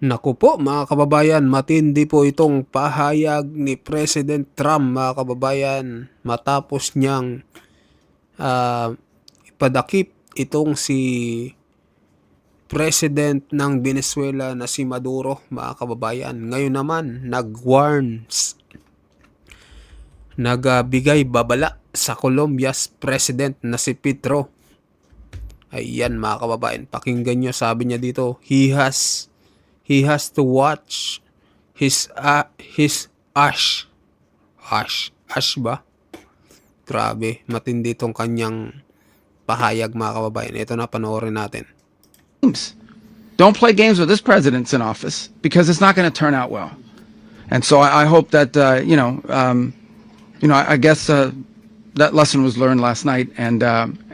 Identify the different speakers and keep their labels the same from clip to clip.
Speaker 1: Naku po mga kababayan, matindi po itong pahayag ni President Trump mga kababayan matapos niyang ipadakip itong si President ng Venezuela na si Maduro mga kababayan. Ngayon naman nagbigay babala sa Colombia's President na si Petro. Ayan mga kababayan, pakinggan nyo, sabi niya dito, He has to watch his ash ba? Grabe, matindi tong kanyang pahayag mga kababayan. Ito na, panoorin natin.
Speaker 2: Don't play games with this president's in office because it's not going to turn out well. And so I hope that I guess that lesson was learned last night, and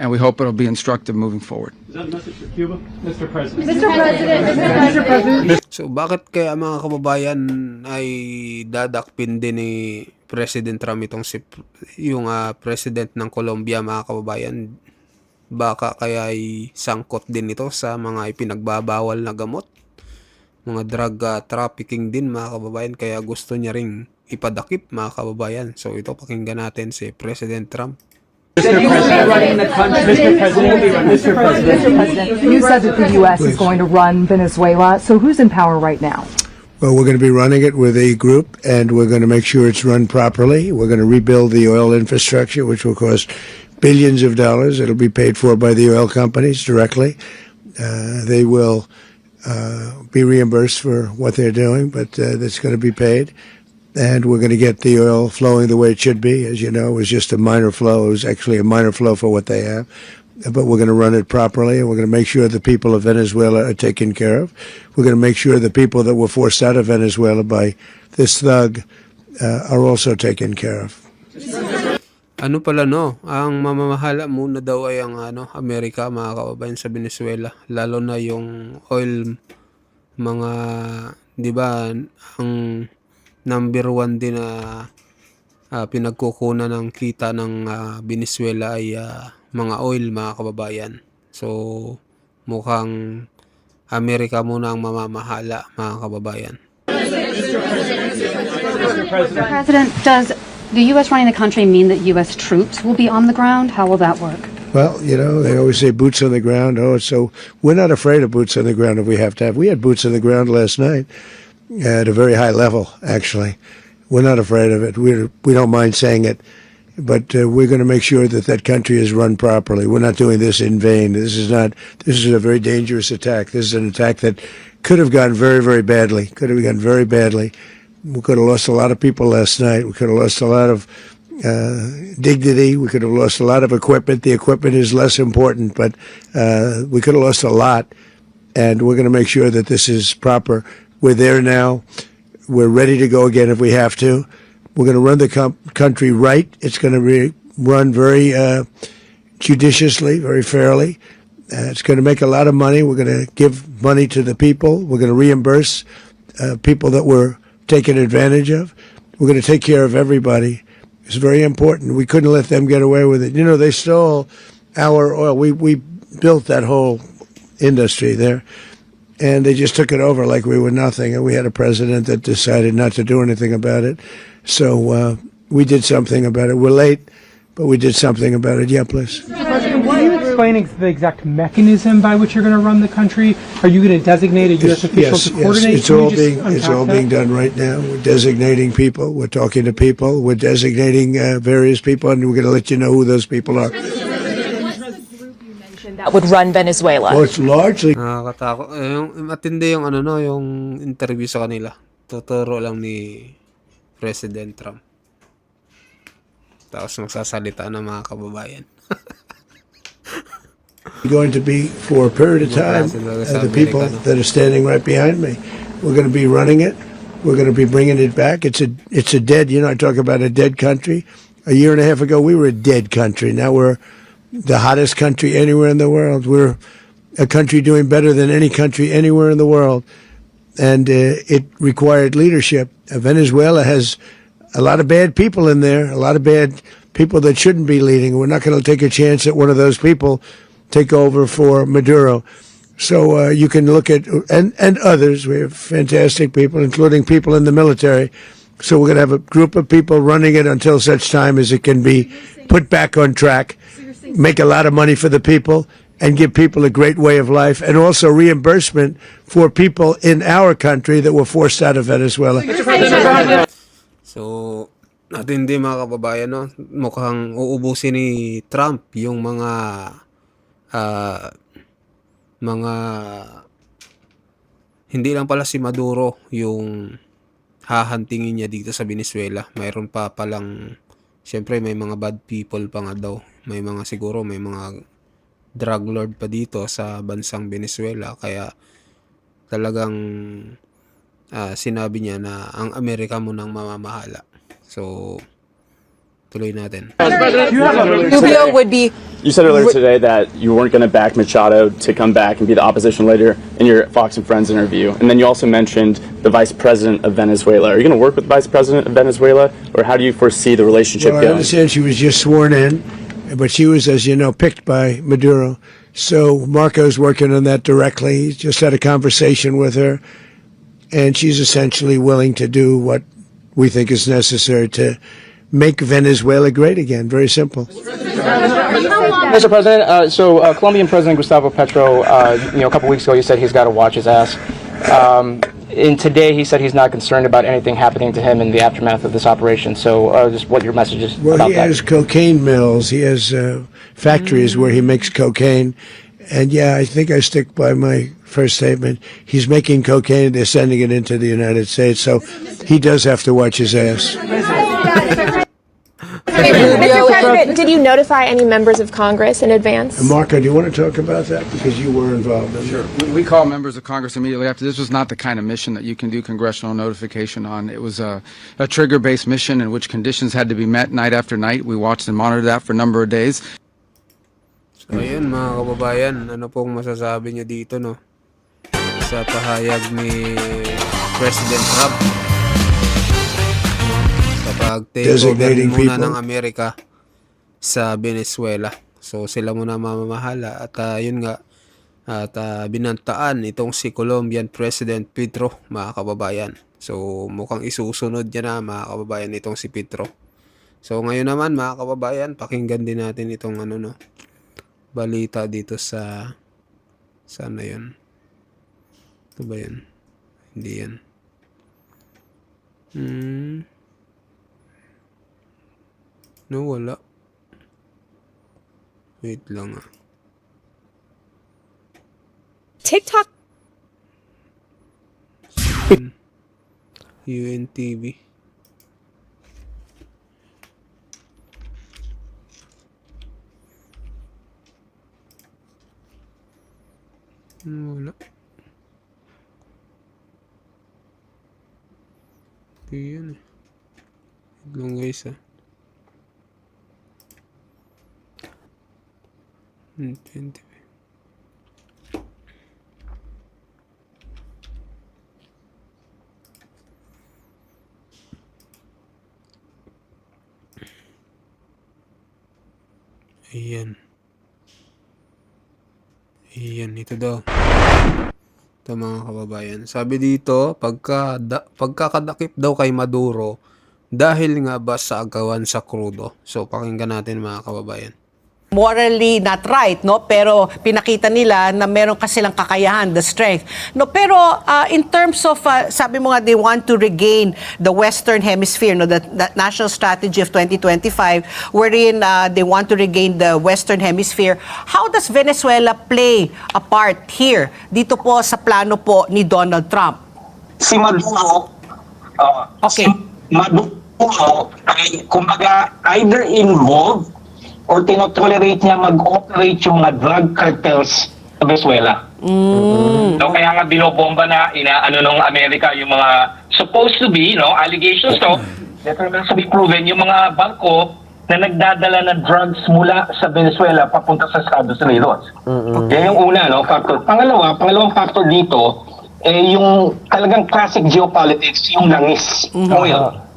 Speaker 2: we hope it'll be instructive moving forward.
Speaker 3: Is that a message for Cuba, Mr. President?
Speaker 4: Mr. President.
Speaker 1: So bakit kaya mga kababayan ay dadakpin din ni President Trump itong yung president ng Colombia mga kababayan? Baka kaya ay sangkot din ito sa mga ipinagbabawal na gamot, mga drug trafficking din mga kababayan, kaya gusto niya ring ipadakip mga kababayan. So ito, pakinggan natin si President Trump.
Speaker 4: Mr. President, you said that the U.S. is going to run Venezuela. So who's in power right now?
Speaker 5: Well, we're going to be running it with a group, and we're going to make sure it's run properly. We're going to rebuild the oil infrastructure, which will cost billions of dollars. It'll be paid for by the oil companies directly. They will be reimbursed for what they're doing, but that's going to be paid. And we're going to get the oil flowing the way it should be. As you know, it was just a minor flow. It was actually a minor flow for what they have. But we're going to run it properly, and we're going to make sure the people of Venezuela are taken care of. We're going to make sure the people that were forced out of Venezuela by this thug are also taken care of.
Speaker 1: Ano pala no, ang mamamahala muna daw ay ang Amerika mga kababayan sa Venezuela, lalo na yung oil, mga 'di ba, ang number one din na pinagkukunan ng kita ng Venezuela ay mga oil mga kababayan. So mukhang Amerika muna ang mamamahala mga kababayan.
Speaker 6: Mr. President, does the U.S. running the country mean that U.S. troops will be on the ground? How will that work?
Speaker 5: Well, you know, they always say boots on the ground. Oh, so we're not afraid of boots on the ground if we have to have. We had boots on the ground last night at a very high level, actually. We're not afraid of it. We don't mind saying it. But we're going to make sure that that country is run properly. We're not doing this in vain. This is a very dangerous attack. This is an attack that could have gone very, very badly. Could have gone very badly. We could have lost a lot of people last night. We could have lost a lot of dignity. We could have lost a lot of equipment. The equipment is less important, but we could have lost a lot. And we're going to make sure that this is proper. We're there now. We're ready to go again if we have to. We're going to run the country right. It's going to be run very judiciously, very fairly. It's going to make a lot of money. We're going to give money to the people. We're going to reimburse people that were taken advantage of. We're going to take care of everybody. It's very important. We couldn't let them get away with it. You know, they stole our oil. We built that whole industry there, and they just took it over like we were nothing. And we had a president that decided not to do anything about it. So we did something about it. We're late, but we did something about it. Yeah, please.
Speaker 3: President, were you explaining the exact mechanism by which you're going to run the country? Are you going to designate a U.S. official to coordinate?
Speaker 5: It's all being done right now. We're designating people. We're talking to people. We're designating various people, and we're going to let you know who those people are.
Speaker 4: That would run Venezuela.
Speaker 5: Well, it's largely.
Speaker 1: Nakakatakot. Yung matindi yung yung interview sa kanila. Tuturo lang ni President Trump. Tapos magsasalita ng mga kababayan.
Speaker 5: Going to be for a period of time. The people that are standing right behind me, we're going to be running it. We're going to be bringing it back. It's a dead. You know, I talk about a dead country. A year and a half ago, we were a dead country. Now we're the hottest country anywhere in the world. We're a country doing better than any country anywhere in the world. And it required leadership. Venezuela has a lot of bad people in there, a lot of bad people that shouldn't be leading. We're not going to take a chance that one of those people take over for Maduro. So you can look at, and others. We have fantastic people, including people in the military. So we're going to have a group of people running it until such time as it can be put back on track, make a lot of money for the people, and give people a great way of life, and also reimbursement for people in our country that were forced out of Venezuela.
Speaker 1: So, natin din mga kababayan, no? Mukhang uubusin ni Trump yung mga hindi lang pala si Maduro yung hahantingin niya dito sa Venezuela. Mayroon pa palang, syempre may mga bad people pa nga daw. May mga siguro, may mga drug lord pa dito sa bansang Venezuela. Kaya talagang sinabi niya na ang Amerika mo nang mamamahala. So, tuloy natin.
Speaker 7: Rubio would be.
Speaker 8: You said earlier today that you weren't going to back Machado to come back and be the opposition leader in your Fox and Friends interview. And then you also mentioned the vice president of Venezuela. Are you going to work with the vice president of Venezuela, or how do you foresee the relationship
Speaker 5: Well, I
Speaker 8: going?
Speaker 5: understand she was just sworn in, but she was, as you know, picked by Maduro. So Marco's working on that directly. He's just had a conversation with her, and she's essentially willing to do what we think is necessary to make Venezuela great again. Very simple.
Speaker 9: Mr. President, Colombian President Gustavo Petro, a couple weeks ago, he said he's got to watch his ass. And today, he said he's not concerned about anything happening to him in the aftermath of this operation. So, just what your message is
Speaker 5: Well,
Speaker 9: about
Speaker 5: he
Speaker 9: that.
Speaker 5: has cocaine mills. He has factories where he makes cocaine. And yeah, I think I stick by my first statement. He's making cocaine. They're sending it into the United States. So he does have to watch his ass.
Speaker 7: Mr. President, did you notify any members of Congress in advance?
Speaker 5: Marco, do you want to talk about that? Because you were involved in it.
Speaker 2: Sure. We call members of Congress immediately after. This was not the kind of mission that you can do congressional notification on. It was a trigger-based mission in which conditions had to be met night after night. We watched and monitored that for a number of days.
Speaker 1: So, ayun mga kababayan, ano pong masasabi niyo dito, no? Sa pahayag ni President Trump. Kapag takeover
Speaker 5: Designating
Speaker 1: muna
Speaker 5: people.
Speaker 1: ng Amerika sa Venezuela. So, sila muna mamamahala. At yun nga, at binantaan itong si Colombian President Petro, mga kababayan. So, mukhang isusunod niya na, mga kababayan, itong si Petro. So, ngayon naman, mga kababayan, pakinggan din natin itong balita dito sa sana yun. Ito ba yun? Hindi yan. No, wala. Wait lang
Speaker 7: TikTok.
Speaker 1: UNTV. Wala. Yan eh. Wait lang guys ah. 20. Ayan. Ayan, ito daw. Ito mga kababayan. Sabi dito, pagkakadakip daw kay Maduro dahil nga ba sa agawan sa krudo. So, pakinggan natin mga kababayan.
Speaker 10: Morally not right, no, pero pinakita nila na meron kasi silang kakayahan, the strength, no, pero in terms of sabi mo nga they want to regain the Western Hemisphere, no, the national strategy of 2025 wherein they want to regain the Western Hemisphere. How does Venezuela play a part here dito po sa plano po ni Donald Trump?
Speaker 11: Si Maduro,
Speaker 10: Okay.
Speaker 11: si Maduro ay kumbaga either involved or tinotolerate niya mag-operate yung mga drug cartels sa Venezuela.
Speaker 12: No, kaya nga binobomba na inaano ng Amerika yung mga supposed to be, no, allegations to, that are to be proven, yung mga bangko na nagdadala ng drugs mula sa Venezuela papunta sa Estados Unidos. Yan yung una, no, factor. Pangalawang factor dito, yung talagang classic geopolitics, yung langis. Ngayon,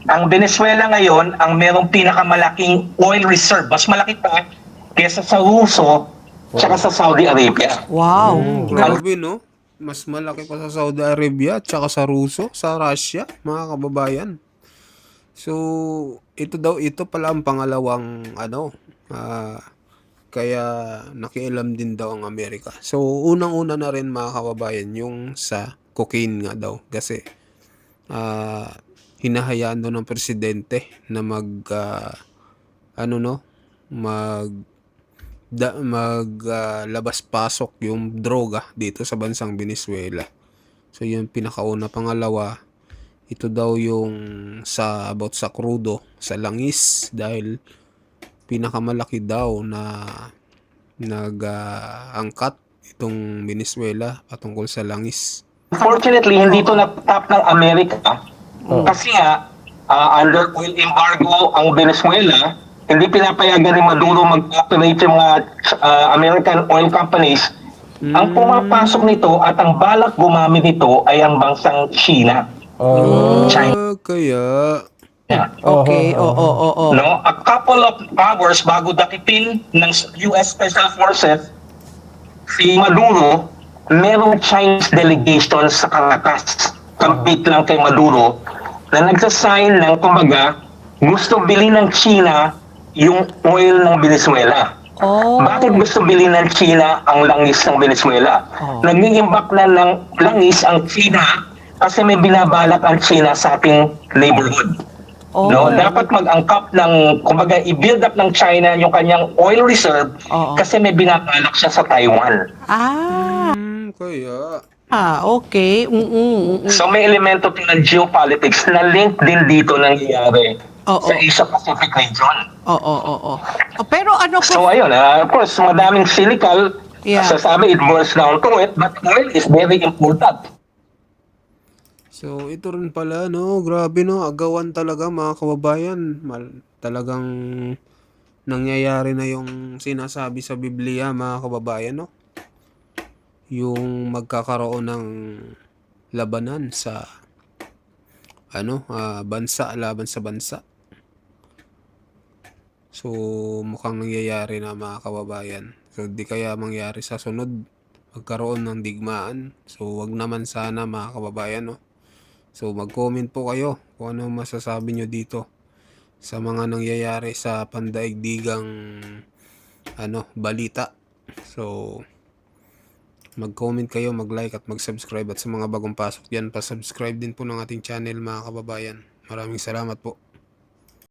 Speaker 12: ang Venezuela ngayon, ang merong pinakamalaking oil reserve, mas malaki pa kesa sa Ruso
Speaker 11: tsaka sa Saudi Arabia.
Speaker 10: Wow.
Speaker 1: Grabe, no? Mas malaki pa sa Saudi Arabia at saka sa sa Russia, mga kababayan. So, ito pala ang pangalawang kaya nakialam din daw ang Amerika. So, unang-una na rin mga kababayan yung sa cocaine nga daw kasi hinahayaan daw ng presidente na labas pasok yung droga dito sa bansang Venezuela. So yun pinakauna. Pangalawa, ito daw yung about sa crudo, sa langis, dahil pinakamalaki daw na angkat itong Venezuela patungkol sa langis.
Speaker 11: Unfortunately, hindi ito natap ng Amerika kasi nga under oil embargo ang Venezuela, hindi pinapayagan ni Maduro mag-operate yung mga American oil companies. Ang pumapasok nito at ang balak gumamit nito ay ang bansang China. China.
Speaker 1: Kaya
Speaker 10: Okay, oo.
Speaker 11: No, a couple of hours bago dakipin ng US Special Forces si Maduro, merong Chinese delegation sa Caracas. Compete lang kay Maduro na nagsasign ng kumbaga gusto bilhin ng China yung oil ng Venezuela. Bakit gusto bilhin ng China ang langis ng Venezuela? Nag-iimbak na ng langis ang China kasi may binabalak ang China sa ating neighborhood. No, dapat mag-angkap ng, kumbaga, i-build up ng China yung kanyang oil reserve kasi may binabalak siya sa Taiwan.
Speaker 1: kaya
Speaker 10: Okay.
Speaker 11: So may elemento din ng geopolitics na link din dito nangyayari sa Asia-Pacific region.
Speaker 10: Oo. Pero ano po?
Speaker 11: So ayun, of course, madaming cynical. Sasabi, it boils down to it, but oil is very important.
Speaker 1: So, ito rin pala, no? Grabe, no? Agawan talaga, mga kababayan. Talagang nangyayari na yung sinasabi sa Biblia, mga kababayan, no? Yung magkakaroon ng labanan sa bansa laban sa bansa. So, mukhang nangyayari na, mga kababayan. So, di kaya mangyari sa sunod magkaroon ng digmaan. So, wag naman sana, mga kababayan, no? So, mag-comment po kayo kung ano masasabi nyo dito sa mga nangyayari sa pandaigdigang balita. So, mag-comment kayo, mag-like at mag-subscribe. At sa mga bagong pasok dyan, pa-subscribe din po ng ating channel, mga kababayan. Maraming salamat po.